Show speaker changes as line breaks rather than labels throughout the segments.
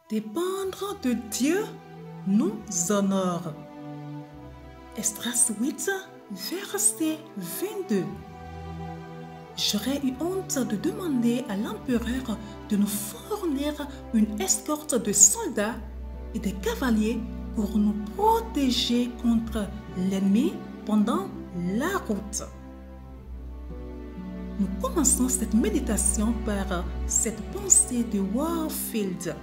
Dépendre de Dieu nous honore. Esdras 8, verset 22. J'aurais eu honte de demander à l'empereur de nous fournir une escorte de soldats et de cavaliers pour nous protéger contre l'ennemi pendant la route. Nous commençons cette méditation par cette pensée de Warfield.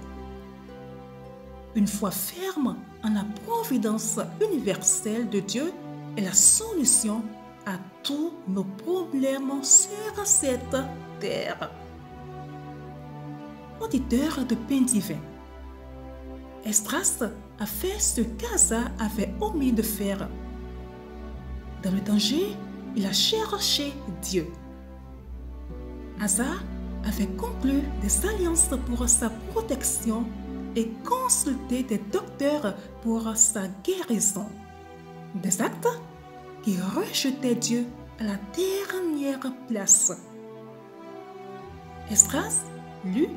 Une foi ferme en la providence universelle de Dieu est la solution à tous nos problèmes sur cette terre. Auditeur de pain divin, Esdras a fait ce qu'Asa avait omis de faire. Dans le danger, il a cherché Dieu. Asa avait conclu des alliances pour sa protection et consulté des docteurs pour sa guérison. Des actes qui rejetaient Dieu à la dernière place. Esdras, lui,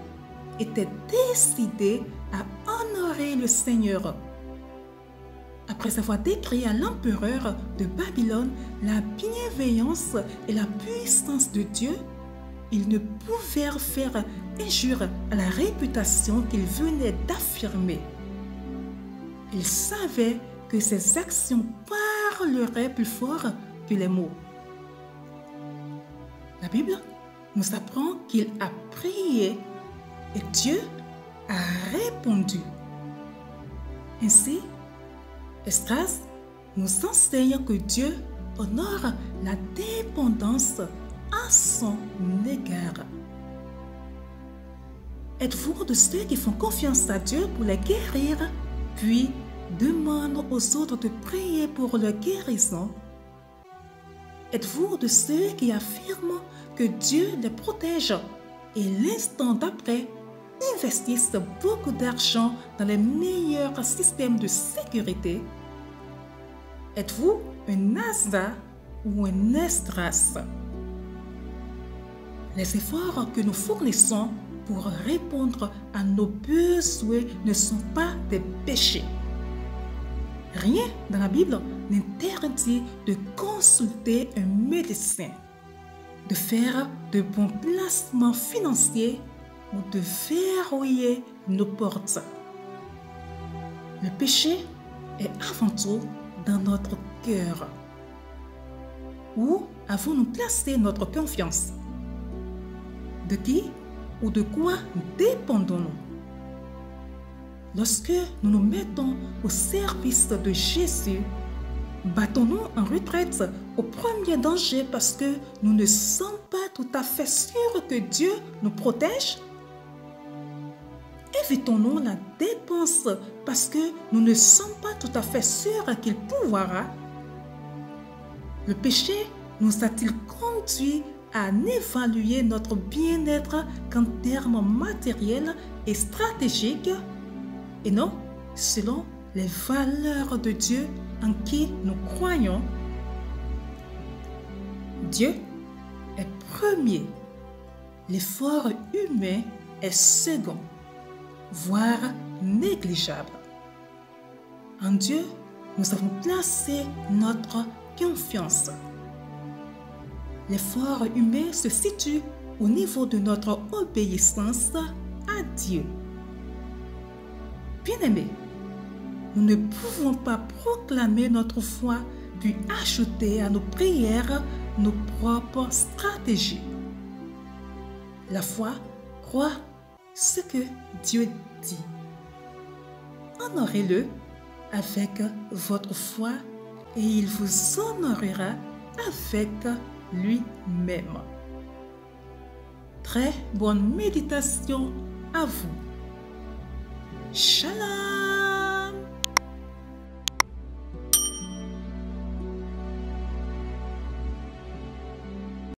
était décidé à honorer le Seigneur. Après avoir décrit à l'empereur de Babylone la bienveillance et la puissance de Dieu, il ne pouvait faire injure à la réputation qu'il venait d'affirmer. Il savait que ses actions parleraient plus fort que les mots. La Bible nous apprend qu'il a prié et Dieu a répondu. Ainsi, Esdras nous enseigne que Dieu honore la dépendance à son égard. Êtes-vous de ceux qui font confiance à Dieu pour les guérir, puis demandent aux autres de prier pour leur guérison? Êtes-vous de ceux qui affirment que Dieu les protège et l'instant d'après investissent beaucoup d'argent dans les meilleurs systèmes de sécurité? Êtes-vous un Asa ou un Esdras? Les efforts que nous fournissons pour répondre à nos besoins ne sont pas des péchés. Rien dans la Bible n'interdit de consulter un médecin, de faire de bons placements financiers ou de verrouiller nos portes. Le péché est avant tout dans notre cœur. Où avons-nous placé notre confiance? De qui ou de quoi dépendons-nous? Lorsque nous nous mettons au service de Jésus, battons-nous en retraite au premier danger parce que nous ne sommes pas tout à fait sûrs que Dieu nous protège? Évitons-nous la dépense parce que nous ne sommes pas tout à fait sûrs qu'il pourvoira? Le péché nous a-t-il conduit à n'évaluer notre bien-être qu'en termes matériels et stratégiques, et non selon les valeurs de Dieu en qui nous croyons? Dieu est premier, l'effort humain est second, voire négligeable. En Dieu, nous avons placé notre confiance. L'effort humain se situe au niveau de notre obéissance à Dieu. Bien-aimés, nous ne pouvons pas proclamer notre foi puis ajouter à nos prières nos propres stratégies. La foi croit ce que Dieu dit. Honorez-le avec votre foi et il vous honorera avec lui-même. Très bonne méditation à vous. Shalom.